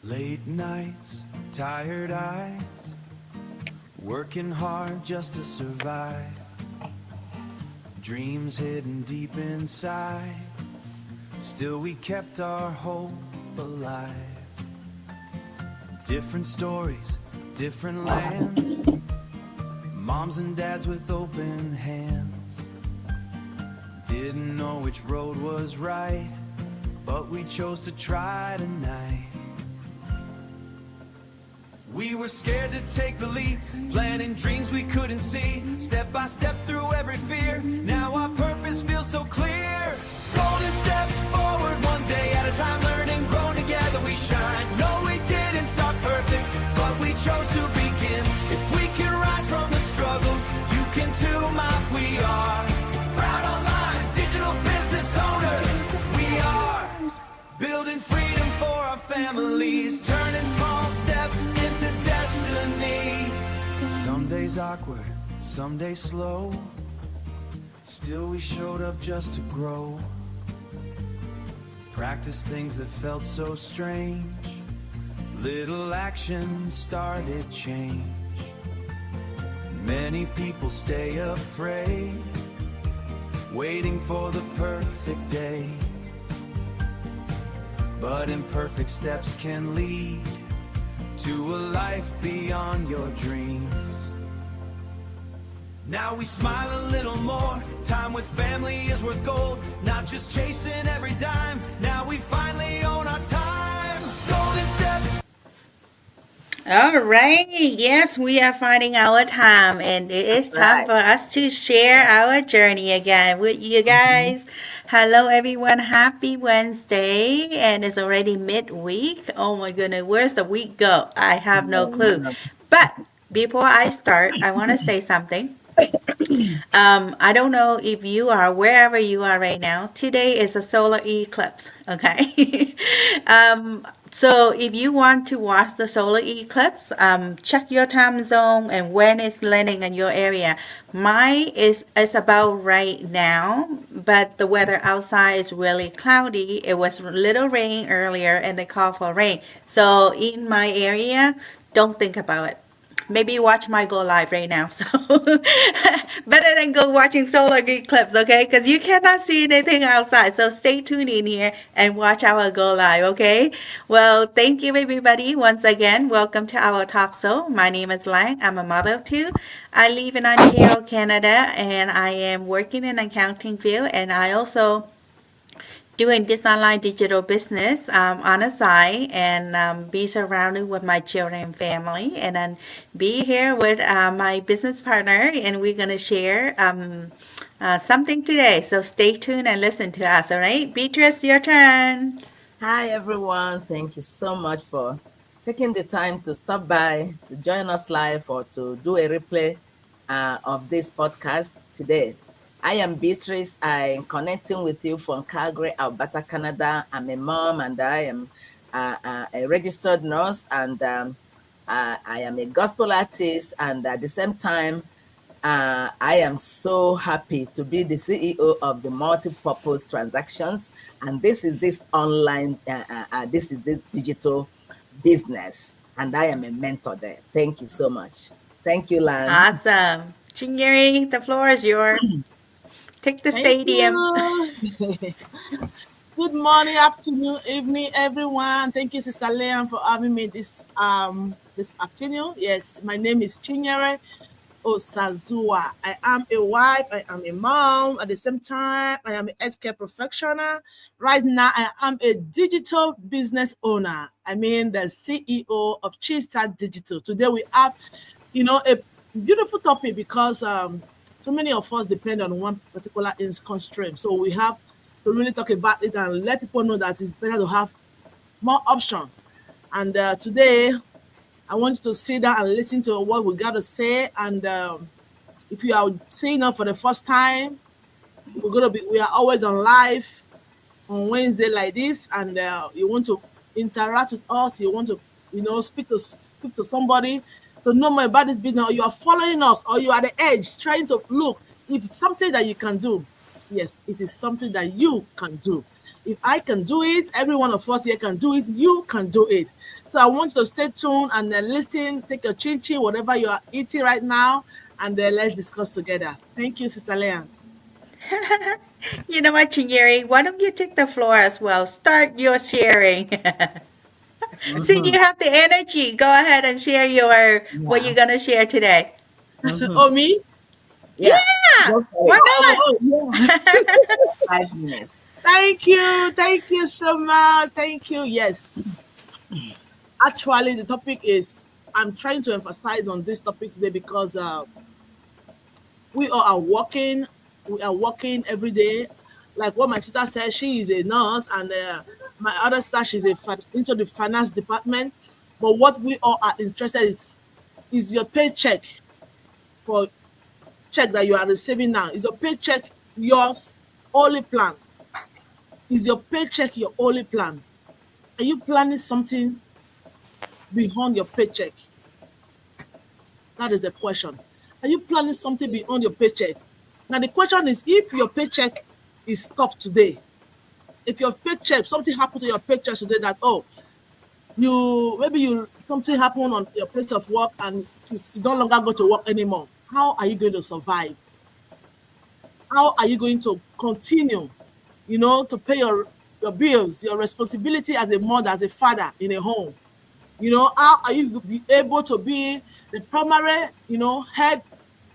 Late nights, tired eyes, working hard just to survive. Dreams hidden deep inside, still we kept our hope alive. Different stories, different lands, moms and dads with open hands. Didn't know which road was right, but we chose to try tonight. We were scared to take the leap, planning dreams we couldn't see, step by step through every fear. Now our purpose feels so clear. Golden steps forward, one day at a time, learning, grow together we shine. No, we didn't start perfect, but we chose to begin. If we can rise from the struggle, you can too, Mouth. We are proud online, digital business owners. We are building freedom for our families, turning small steps into destiny. Some days awkward, some days slow, still we showed up just to grow. Practice things that felt so strange, little action started change. Many people stay afraid, waiting for the perfect day. But imperfect steps can lead to a life beyond your dreams. Now we smile a little more, time with family is worth gold, not just chasing every dime. Now we finally own our time. Golden steps. All right. Yes, we are finding our time, and it is time for us to share our journey again with you guys. Hello, everyone. Happy Wednesday, and it's already midweek. Oh my goodness, where's the week go? I have no clue. But before I start, I want to say something. I don't know if you are wherever you are right now. Today is a solar eclipse, okay? So if you want to watch the solar eclipse, check your time zone and when it's landing in your area. Mine is about right now, but the weather outside is really cloudy. It was a little rain earlier and they called for rain. So in my area, don't think about it. Maybe watch my go live right now. So better than go watching solar eclipse, okay? Because you cannot see anything outside. So stay tuned in here and watch our go live, okay? Well, thank you everybody once again. Welcome to our talk show. My name is Lang. I'm a mother of two. I live in Ontario, Canada, and I am working in accounting field, and I also doing this online digital business on the side, and be surrounded with my children and family, and then be here with my business partner, and we're going to share something today. So stay tuned and listen to us. All right, Beatrice, your turn. Hi, everyone. Thank you so much for taking the time to stop by, to join us live, or to do a replay of this podcast today. I am Beatrice. I'm connecting with you from Calgary, Alberta, Canada. I'm a mom, and I am a registered nurse, and I am a gospel artist. And at the same time, I am so happy to be the CEO of the Multi-Purpose Transactions. And this is this online, this is this digital business. And I am a mentor there. Thank you so much. Thank you, Lan. Awesome. Chingeri, the floor is yours. Take the stadium. Good morning, afternoon, evening, everyone. Thank you, Sister Leon, for having me this afternoon. Yes, my name is Chinyere Osazua. I am a wife, I am a mom. At the same time, I am a healthcare professional. Right now, I am a digital business owner. I mean, the CEO of Cheestar Digital. Today, we have, a beautiful topic because so many of us depend on one particular income stream. So we have to really talk about it and let people know that it's better to have more options. And today, I want you to sit down and listen to what we got to say. And if you are seeing us for the first time, we are always on live on Wednesday like this, and you want to interact with us, you want to speak to somebody to know more about this business, or you are following us, or you are at the edge trying to look if it's something that you can do. Yes, it is something that you can do. If I can do it, every one of us here can do it, you can do it. So I want you to stay tuned and then listen, take your chin chin, whatever you are eating right now, and then let's discuss together. Thank you, Sister Leanne. You know what, Chinyeri? Why don't you take the floor as well? Start your sharing. Since you Mhm. have the energy, go ahead and share your what you're Yeah. gonna share today. Mhm. Oh, me? Yeah. Yeah, Go for why it. Yeah. 5 minutes. Thank you. Thank you so much. Thank you. Yes. Actually, the topic is, I'm trying to emphasize on this topic today because we all are working. We are working every day. Like what my sister said, she is a nurse, and my other sister, she's into the finance department. But what we all are interested is your paycheck for check that you are receiving now. Is your paycheck yours only plan? Is your paycheck your only plan? Are you planning something beyond your paycheck? That is the question. Are you planning something beyond your paycheck? Now the question is, if your paycheck is stopped today, if your paycheck, something happened to your paycheck today that, oh, you maybe you something happened on your place of work and you no longer go to work anymore, how are you going to survive? How are you going to continue, to pay your bills, your responsibility as a mother, as a father in a home? How are you be able to be the primary, head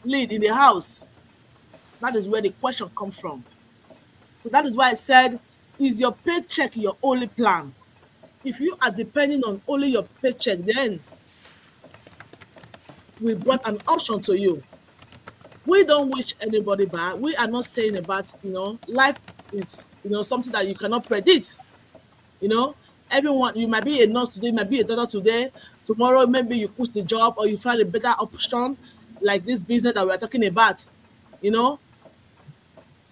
lead in the house? That is where the question comes from. So that is why I said, is your paycheck your only plan? If you are depending on only your paycheck, then we brought an option to you. We don't wish anybody bad. We are not saying about, life is, something that you cannot predict. You know, everyone, you might be a nurse today, you might be a doctor today. Tomorrow, maybe you quit the job or you find a better option, like this business that we are talking about. You know,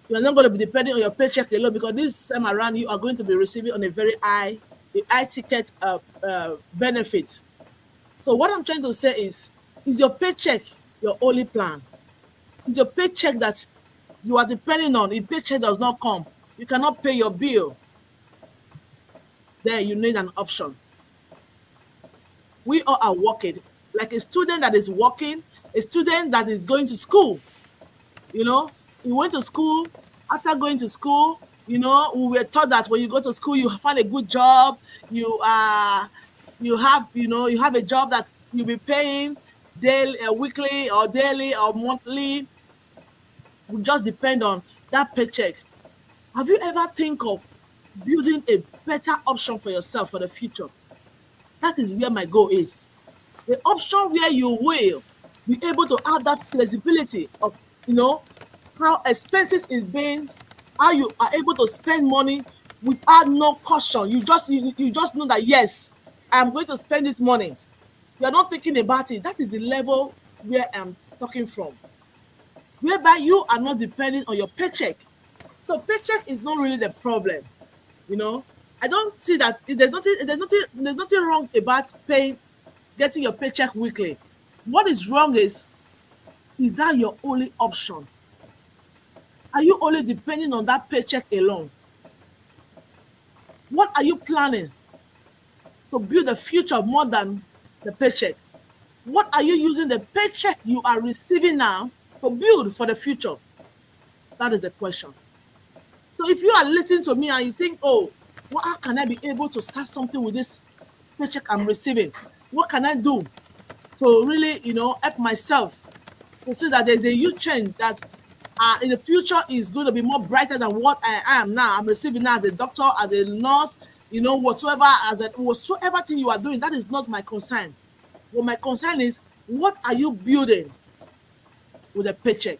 you're not going to be depending on your paycheck alone, because this time around you are going to be receiving on a high ticket benefit. So what I'm trying to say is your paycheck your only plan? Is your paycheck that you are depending on? If paycheck does not come, you cannot pay your bill. Then you need an option. We all are working. Like a student that is working, a student that is going to school. You went to school. After going to school, we were taught that when you go to school, you find a good job. You have a job that you'll be paying daily, weekly, or daily, or monthly. We just depend on that paycheck. Have you ever think of building a better option for yourself for the future? That is where my goal is. The option where you will be able to have that flexibility of, how expenses is being, how you are able to spend money without no caution. You just know that, yes, I'm going to spend this money. You're not thinking about it. That is the level where I'm talking from. Whereby you are not depending on your paycheck. So paycheck is not really the problem. You know, I don't see that there's nothing wrong about getting your paycheck weekly. What is wrong is that your only option? Are you only depending on that paycheck alone? What are you planning to build a future more than the paycheck? What are you using the paycheck you are receiving now to build for the future? That is the question. So if you are listening to me and you think, oh, how can I be able to start something with this paycheck I'm receiving? What can I do to really, help myself to see that there's a huge change that in the future is going to be more brighter than what I am now. I'm receiving now as a doctor, as a nurse, whatsoever thing you are doing, that is not my concern. What my concern is, what are you building with a paycheck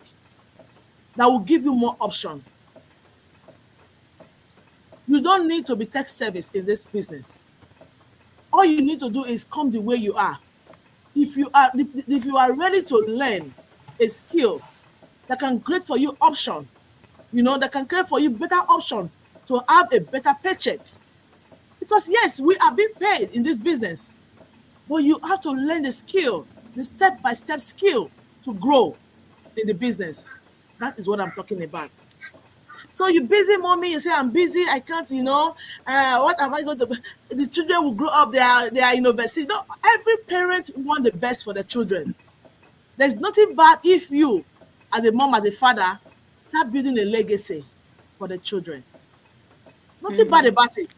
that will give you more option? You don't need to be tech service in this business. All you need to do is come the way you are. If you are ready to learn a skill that can create for you option, that can create for you better option to have a better paycheck. Because yes, we are being paid in this business, but you have to learn the skill, the step-by-step skill to grow in the business. That is what I'm talking about. So you busy, mommy? You say I'm busy. I can't. What am I going to? The children will grow up. They are university. No, every parent want the best for the children. There's nothing bad if you, as a mom, as a father, start building a legacy for the children. Nothing bad Mm-hmm. about it.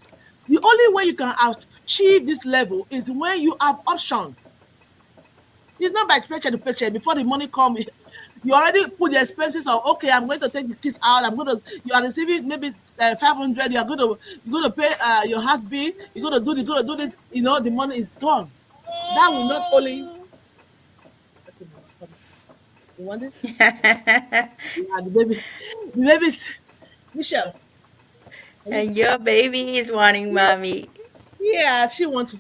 The only way you can achieve this level is when you have option. It's not by paycheck to paycheck. Before the money come, you already put the expenses of, okay, I'm going to take the kids out. You are receiving maybe 500. You're going to pay your house bill. You're going to do this. The money is gone. That will not only. Okay, mama, come. You want this? Yeah, the baby, the baby's Michelle. Are you? And your baby is wanting mommy. Yeah, she wants to.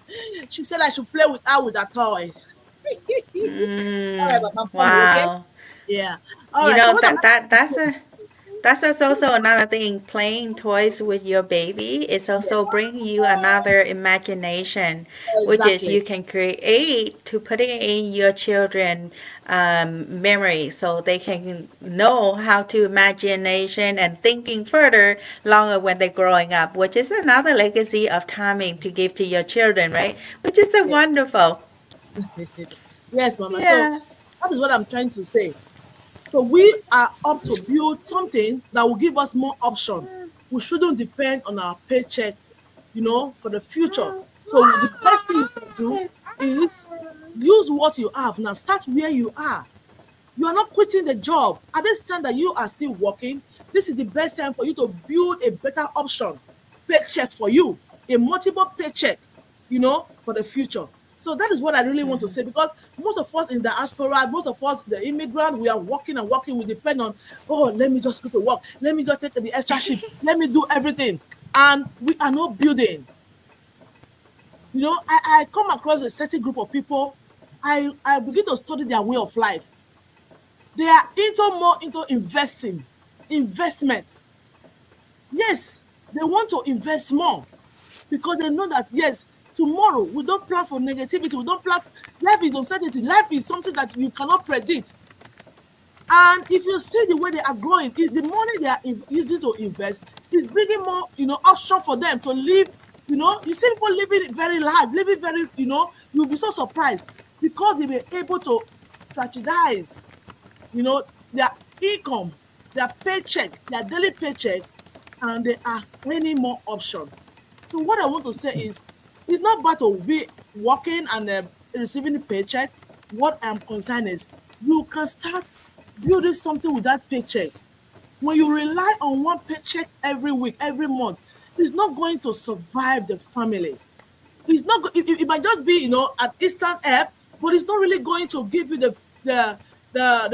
She said I should play with her with a toy. All right, but I'm coming. Okay. Wow. Yeah. All right. So what am That I? that that's a That's also another thing. Playing toys with your baby is also bringing you another imagination, which is Exactly. you can create to put it in your children memory so they can know how to imagination and thinking further longer when they're growing up, which is another legacy of timing to give to your children, right? Which is a Yeah. wonderful. Yes, Mama. So Yeah. that is what I'm trying to say. So we are up to build something that will give us more option. We shouldn't depend on our paycheck, for the future. So the best thing you can do is use what you have now. Start where you are. You are not quitting the job. At this time that you are still working, this is the best time for you to build a better option, paycheck for you, a multiple paycheck, for the future. So that is what I really want to say, because most of us in the diaspora, most of us, the immigrant, we are working and working. We depend on, oh, let me just go to work. Let me just take the extra shift. Let me do everything. And we are not building. I come across a certain group of people. I begin to study their way of life. They are more into investments. Yes, they want to invest more because they know that, yes, tomorrow we don't plan for negativity. We don't plan. Life is uncertainty. Life is something that you cannot predict. And if you see the way they are growing, the money they are using to invest is bringing more, option for them to live. You see people living very large, living very, you'll be so surprised because they were able to strategize you know, their income, their paycheck, their daily paycheck, and they are earning more options. So what I want to say is, it's not bad to be working and receiving a paycheck. What I'm concerned is, you can start building something with that paycheck. When you rely on one paycheck every week, every month, it's not going to survive the family. It's not. It might just be, an instant help, but it's not really going to give you the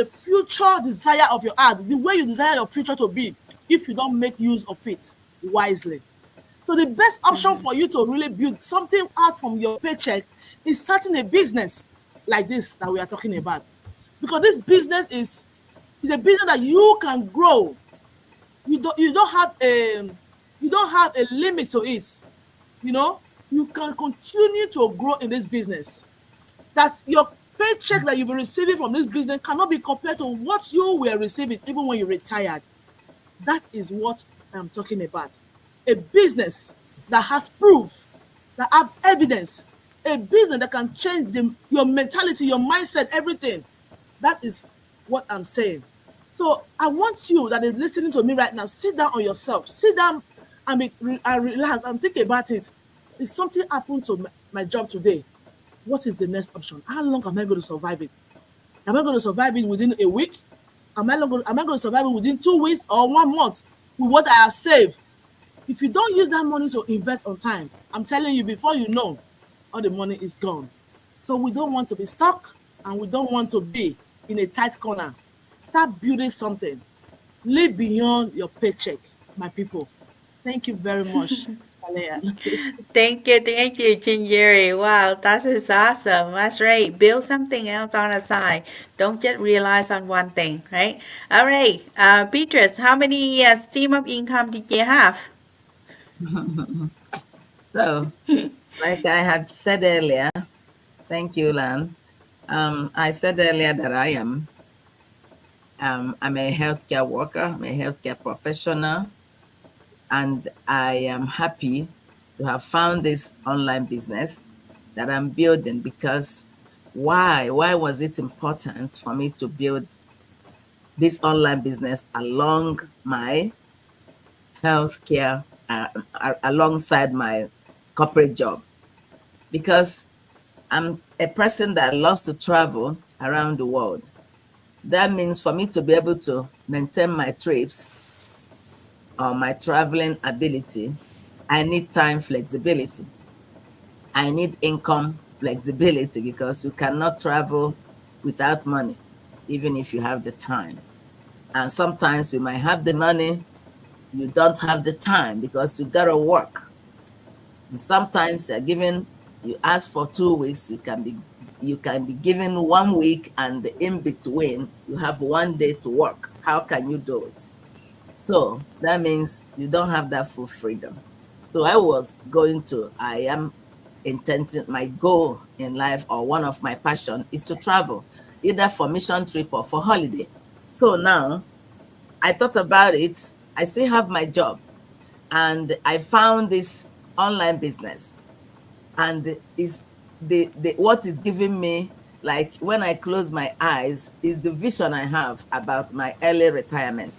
future desire of your heart, the way you desire your future to be, if you don't make use of it wisely. So the best option for you to really build something out from your paycheck is starting a business like this that we are talking about, because this business is a business that you can grow. You don't have a limit to it. You know, you can continue to grow in this business. That your paycheck that you'll be receiving from this business cannot be compared to what you were receiving even when you retired. That is what I'm talking about. A business that has proof, that have evidence, a business that can change your mentality, your mindset, everything. That is what I'm saying. So I want you that is listening to me right now, sit down on yourself, sit down and relax and think about it. If something happened to my job today, what is the next option? How long am I going to survive it? Am I going to survive it within a week? Am I going to survive it within 2 weeks or 1 month with what I have saved? If you don't use that money to invest on time, I'm telling you, before you know, all the money is gone. So we don't want to be stuck, and we don't want to be in a tight corner. Start building something. Live beyond your paycheck, my people. Thank you very much, Alea. Thank you, Jinjeri. Wow, that is awesome. That's right. Build something else on the side. Don't just realize on one thing, right? All right, Beatrice, how many stream of income did you have? So, like I had said earlier, thank you, Lan. I said earlier that I am I'm a healthcare worker, I'm a healthcare professional, and I am happy to have found this online business that I'm building because why was it important for me to build this online business along my healthcare, alongside my corporate job? Because I'm a person that loves to travel around the world. That means for me to be able to maintain my trips or my traveling ability, I need time flexibility. I need income flexibility because you cannot travel without money, even if you have the time. And sometimes you might have the money, you don't have the time because you gotta work. And sometimes you're given, you ask for 2 weeks, you can be given 1 week, and in between you have 1 day to work. How can you do it? So that means you don't have that full freedom. So I am intending, my goal in life, or one of my passion, is to travel, either for mission trip or for holiday. So now I thought about it. I still have my job, and I found this online business, and is the what is giving me, like, when I close my eyes, is the vision I have about my early retirement.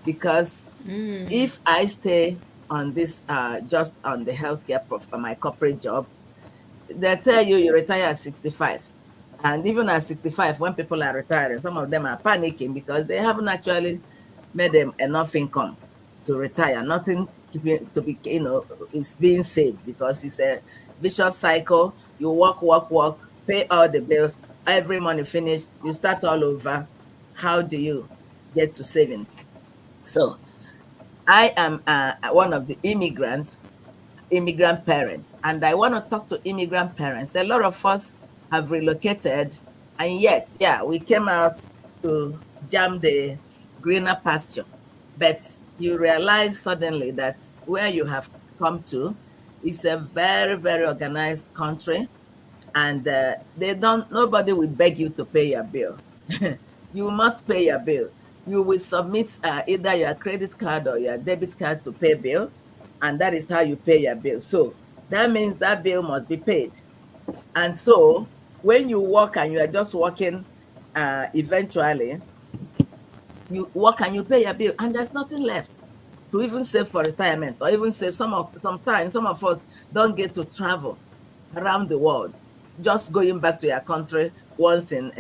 Because Mm. if I stay on this, just on the my corporate job, they tell you you retire at 65. And even at 65, when people are retiring, some of them are panicking because they haven't actually made them enough income to retire. Nothing keeping to be, is being saved, because it's a vicious cycle. You work, work, work, pay all the bills, every money finish, you start all over. How do you get to saving? So I am one of the immigrant parents, and I want to talk to immigrant parents. A lot of us have relocated, and yet, yeah, we came out to jam the greener pasture. But you realize suddenly that where you have come to is a very, very organized country, and nobody will beg you to pay your bill. You must pay your bill. You will submit either your credit card or your debit card to pay bill, and that is how you pay your bill. So that means that bill must be paid. And so when you work and you are just working, eventually you work and you pay your bill, and there's nothing left to even save for retirement, or even save. Sometimes some of us don't get to travel around the world, just going back to your country once in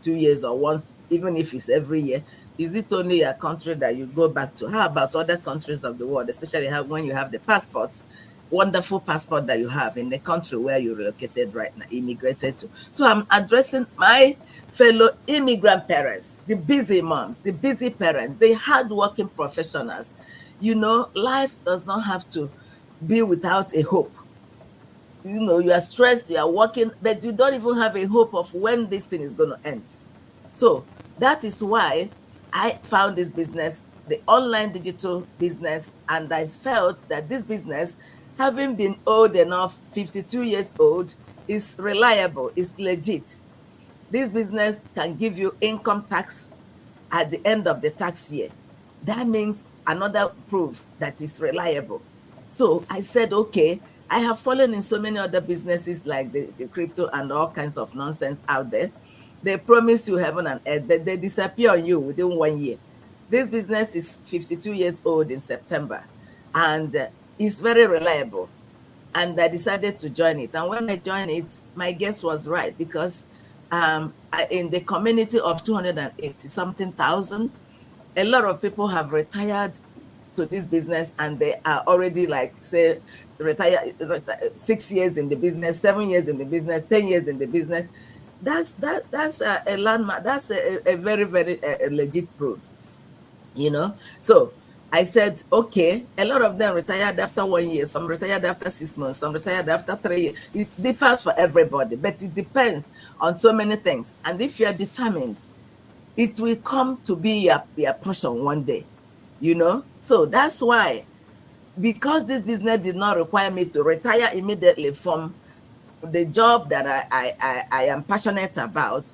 2 years, or once, even if it's every year. Is it only your country that you go back to? How about other countries of the world, especially when you have the passports, wonderful passport that you have in the country where you relocated right now, immigrated to? So I'm addressing my fellow immigrant parents, the busy moms, the busy parents, the hardworking professionals. Life does not have to be without a hope. You are stressed, you are working, but you don't even have a hope of when this thing is going to end. So that is why I found this business, the online digital business, and I felt that this business, having been old enough, 52 years old, is reliable, is legit. This business can give you income tax at the end of the tax year. That means another proof that it's reliable. So I said, okay, I have fallen in so many other businesses, like the crypto and all kinds of nonsense out there. They promise you heaven and earth, but they disappear on you within 1 year. This business is 52 years old in September, and it's very reliable. And I decided to join it. And when I joined it, my guess was right, because in the community of 280 something thousand, a lot of people have retired to this business, and they are already, like, say, retire 6 years in the business, 7 years in the business, 10 years in the business. That's a landmark. That's a very, very legit proof. So I said, okay, a lot of them retired after 1 year, some retired after 6 months, some retired after 3 years. It differs for everybody, but it depends on so many things. And if you are determined, it will come to be your portion one day. So that's why, because this business did not require me to retire immediately from the job that I am passionate about,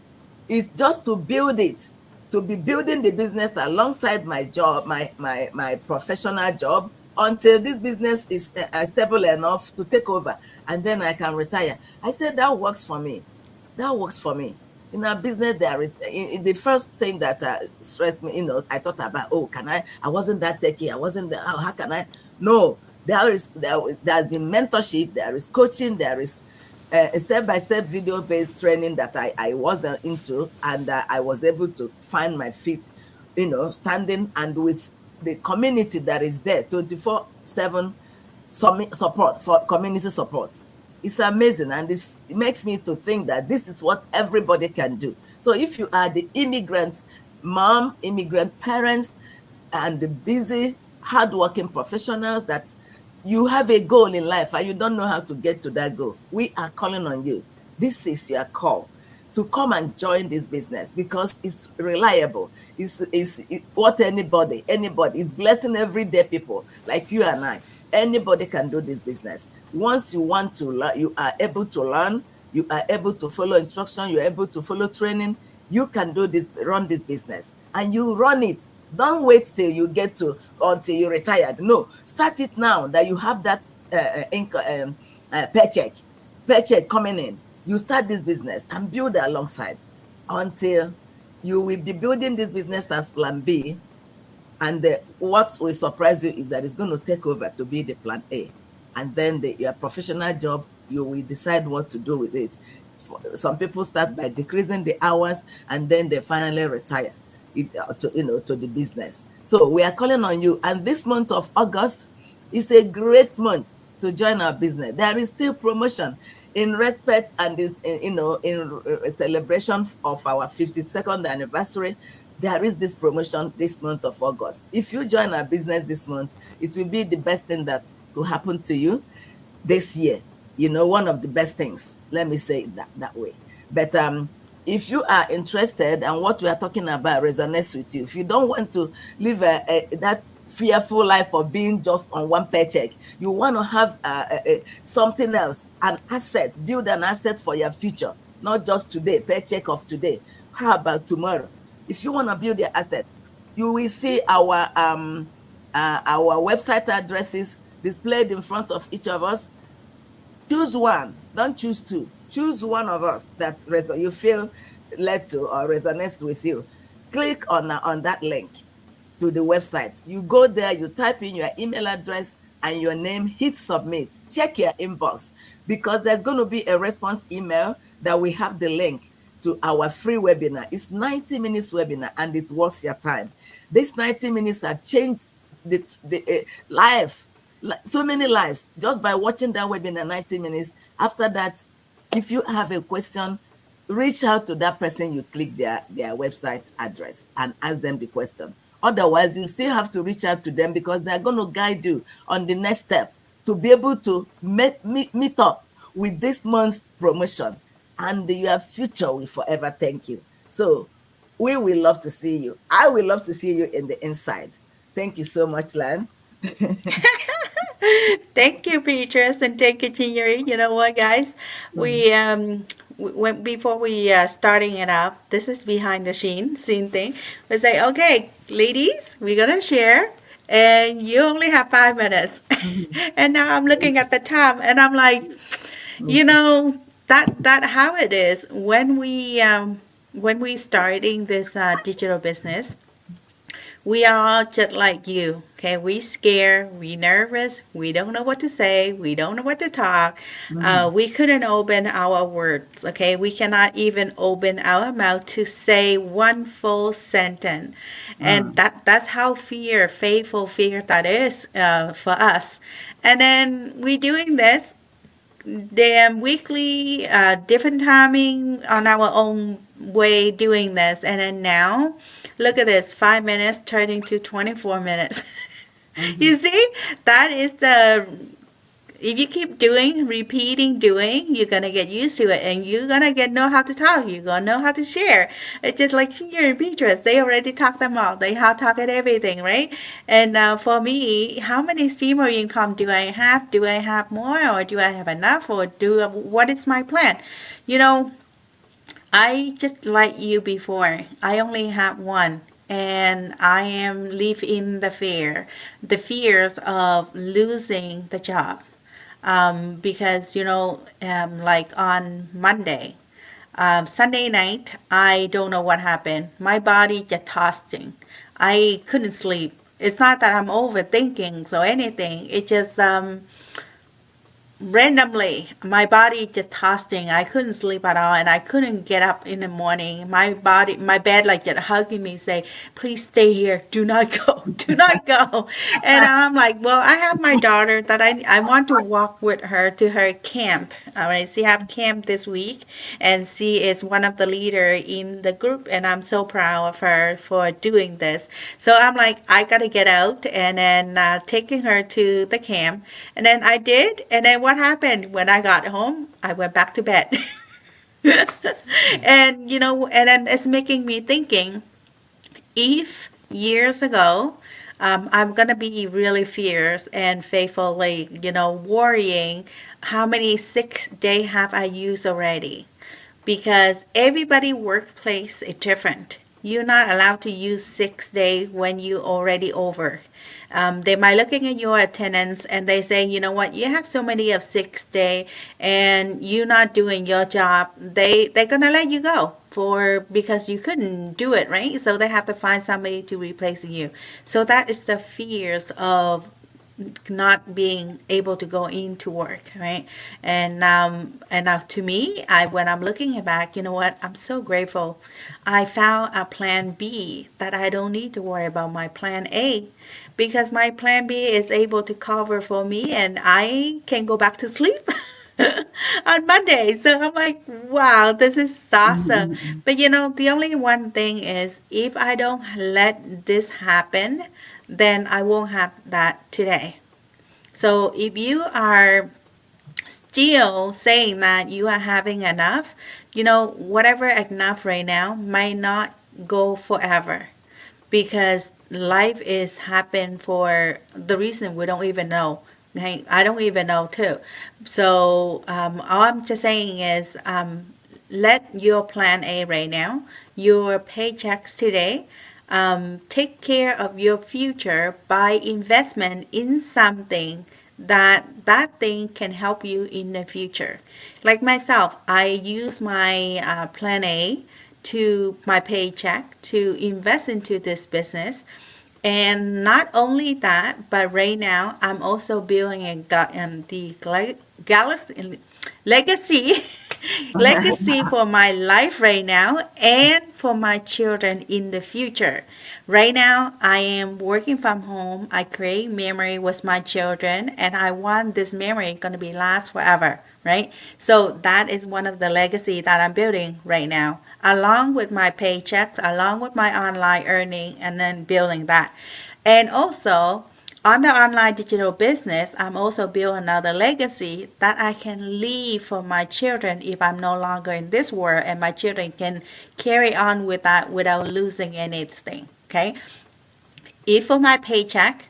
is just to build it to be building the business alongside my job, my professional job, until this business is stable enough to take over, and then I can retire. I said that works for me. That works for me. In our business, there is in the first thing that stressed me. I thought about, oh, can I wasn't that techy. I wasn't. How can I? No, there's been mentorship. There is coaching. There is a step-by-step video-based training that I wasn't into, and I was able to find my feet, standing, and with the community that is there 24/7 support for community support. It's amazing, and it makes me to think that this is what everybody can do. So if you are the immigrant mom, immigrant parents, and the busy, hardworking professionals that you have a goal in life and you don't know how to get to that goal, we are calling on you. This is your call to come and join this business, because it's reliable. It's what anybody is blessing everyday people like you and I. Anybody can do this business. Once you want to learn, you are able to learn, you are able to follow instruction, you're able to follow training, you can do this, run this business, and you run it. Don't wait till you get to, until you're retired. No, start it now that you have that paycheck coming in. You start this business and build alongside until you will be building this business as plan B. And what will surprise you is that it's going to take over to be the plan A. And then your professional job, you will decide what to do with it. Some people start by decreasing the hours, and then they finally retire to the business. So we are calling on you. And this month of August is a great month to join our business. There is still promotion in respect and in celebration of our 52nd anniversary. There is this promotion this month of August. If you join our business this month, it will be the best thing that will happen to you this year. One of the best things. Let me say it that way. But if you are interested and what we are talking about resonates with you, if you don't want to live that fearful life of being just on one paycheck, you want to have something else, an asset, build an asset for your future, not just today, paycheck of today. How about tomorrow? If you want to build your asset, you will see our website addresses displayed in front of each of us. Choose one. Don't choose two. Choose one of us that you feel led to or resonates with you. Click on that link to the website. You go there, you type in your email address and your name, hit submit. Check your inbox, because there's going to be a response email that we have the link to our free webinar. It's 90 minutes webinar, and it was your time. These 90 minutes have changed the life, so many lives, just by watching that webinar 90 minutes. After that, if you have a question, reach out to that person. You click their website address and ask them the question. Otherwise, you still have to reach out to them, because they're going to guide you on the next step to be able to meet up with this month's promotion, and your future will forever thank you. So we will love to see you. I will love to see you in the inside. Thank you so much, Lan. Thank you, Beatrice, and thank you, January. You know what, guys? We when before we starting it up, this is behind the scene thing. We say, okay, ladies, we're gonna share, and you only have 5 minutes. And now I'm looking at the time, and I'm like, you know, that how it is when we starting this digital business. We are all just like you, okay? We scared, we nervous, we don't know what to say, we don't know what to talk. We couldn't open our words, okay? We cannot even open our mouth to say one full sentence. And that's how faithful fear that is for us. And then we doing this weekly, different timing on our own way doing this. And then now, look at this, 5 minutes turning to 24 minutes. You see, that is if you keep doing, repeating, doing, you're going to get used to it, and you're going to know how to talk. You're going to know how to share. It's just like Senior and Beatrice. They already talked them all. They have talked everything, right? And for me, how many stream of income do I have? Do I have more, or do I have enough, or what is my plan? You know, I just like you before. I only have one, and I am live in the fears of losing the job. Because like on Monday, Sunday night, I don't know what happened. My body just tossing. I couldn't sleep. It's not that I'm overthinking or anything. It just randomly my body just tossing. I couldn't sleep at all, and I couldn't get up in the morning. My bed like just hugging me, say, please stay here, do not go, do not go. And I'm like, well, I have my daughter that I want to walk with her to her camp. All right, she have camp this week, and she is one of the leader in the group, and I'm so proud of her for doing this. So I'm like, I gotta get out, and then taking her to the camp. And then I did. And then what happened when I got home? I went back to bed. And and then it's making me thinking, if years ago, I'm gonna be really fierce and faithfully, worrying how many sick day have I used already, because everybody workplace is different. You're not allowed to use 6 day when you already over. They might looking at your attendance and they say, you know what, you have so many of 6 day and you're not doing your job. They're gonna let you go for because you couldn't do it, right? So they have to find somebody to replace you. So that is the fears of not being able to go into work, right? And now to me, I when I'm looking back, you know what? I'm so grateful. I found a plan B that I don't need to worry about my plan A, because my plan B is able to cover for me, and I can go back to sleep on Monday. So I'm like, wow, this is awesome. Mhm. But the only one thing is, if I don't let this happen, then I won't have that today. So if you are still saying that you are having enough, whatever enough right now might not go forever, because life is happen for the reason we don't even know. Okay? I don't even know too. So all I'm just saying is, let your plan A right now, your paychecks today, take care of your future by investment in something that thing can help you in the future. Like myself, I use my plan A to my paycheck to invest into this business. And not only that, but right now I'm also building the galaxy legacy legacy for my life right now and for my children in the future. Right now, I am working from home. I create memory with my children, and I want this memory going to be last forever, right? So that is one of the legacy that I'm building right now, along with my paychecks, along with my online earning, and then building that. And also, on the online digital business, I'm also building another legacy that I can leave for my children if I'm no longer in this world, and my children can carry on with that without losing anything. Okay. If for my paycheck,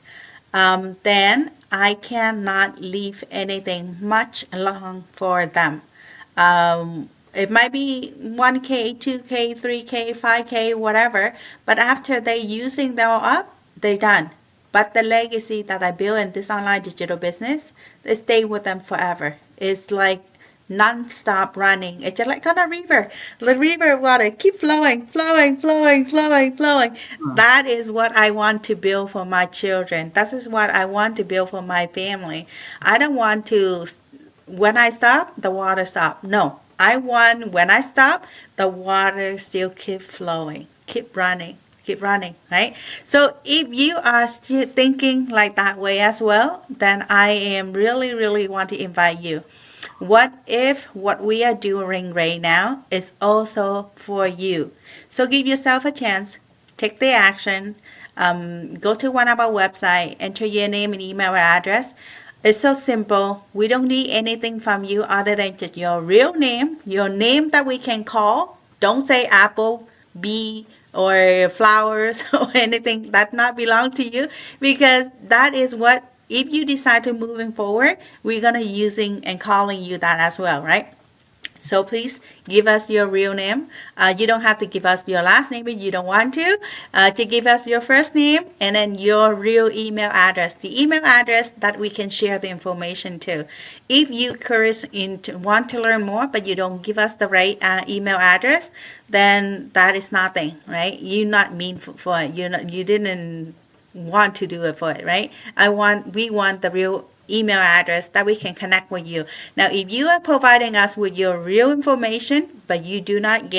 then I cannot leave anything much long for them. It might be 1K, 2K, 3K, 5K, whatever, but after they using them all up, they done. But the legacy that I build in this online digital business, they stay with them forever. It's like non-stop running. It's just like on a river. The river water keep flowing, flowing, flowing, flowing, flowing. That is what I want to build for my children. That is what I want to build for my family. I don't want to, when I stop, the water stop. No, I want, when I stop, the water still keep flowing, keep running, right? So if you are still thinking like that way as well, then I am really, really want to invite you. What if what we are doing right now is also for you? So give yourself a chance, take the action, go to one of our website, enter your name and email address. It's so simple. We don't need anything from you other than just your name that we can call. Don't say apple, bee, or flowers or anything that not belong to you, because that is what, if you decide to moving forward, we're gonna using and calling you that as well, right? So please give us your real name. You don't have to give us your last name if you don't want to. To give us your first name and then your real email address. The email address that we can share the information to. If you curious want to learn more but you don't give us the right email address, then that is nothing, right? You're not mean for it. You didn't want to do it for it, right? We want the real email address that we can connect with you. Now, if you are providing us with your real information, but you do not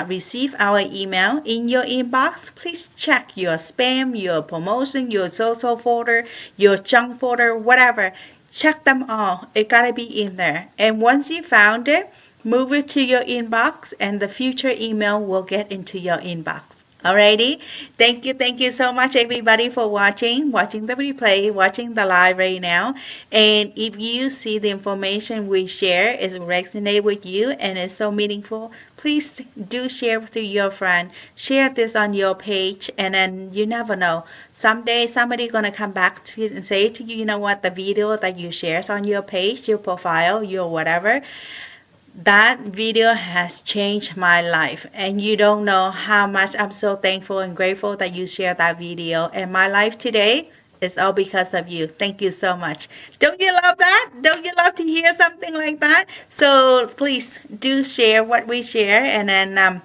receive our email in your inbox, please check your spam, your promotion, your social folder, your junk folder, whatever. Check them all. It gotta be in there. And once you found it, move it to your inbox, and the future email will get into your inbox. Alrighty, thank you so much everybody for watching the replay, watching the live right now. And if you see the information we share is resonate with you and is so meaningful, please do share with your friend. Share this on your page, and then you never know. Someday somebody gonna come back to you and say to you, you know what, the video that you shared on your page, your profile, your whatever, that video has changed my life, and you don't know how much I'm so thankful and grateful that you shared that video. And my life today is all because of you. Thank you so much. Don't you love that? Don't you love to hear something like that? So please do share what we share, and then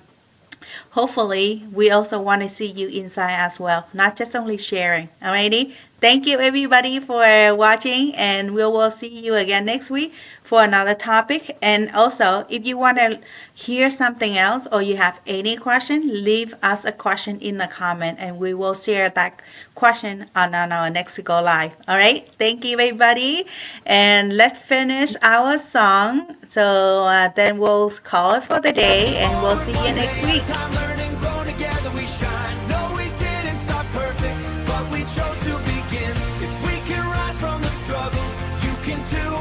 hopefully we also want to see you inside as well, not just only sharing. Alrighty, thank you everybody for watching, and we will see you again next week for another topic. And also, if you want to hear something else or you have any question, leave us a question in the comment, and we will share that question on our next go live. All right, thank you everybody, and let's finish our song. So then we'll call it for the day, and we'll see you next week. Time learning, grow together, we shine. No, we didn't start perfect, but we chose to begin. If we can rise from the struggle, you can too,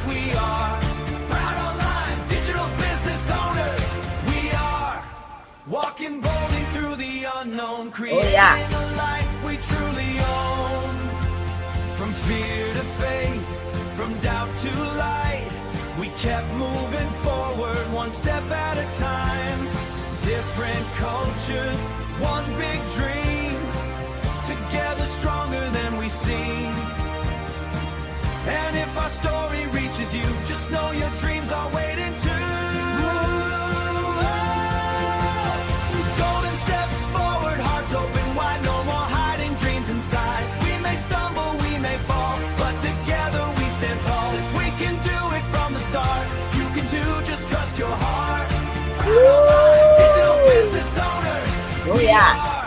we are proud online digital business owners. We are walking boldly through the unknown, creating a life we truly own. From fear to faith, from doubt to light, we kept moving forward one step at a time. Different cultures, one big dream, together stronger than we seem. And if our story reaches you, just know your dreams are waiting too. Golden steps forward, hearts open wide, no more hiding dreams inside. We may stumble, we may fall, but together we stand tall. If we can do it from the start, you can too, just trust your heart. Digital business owners. Oh yeah.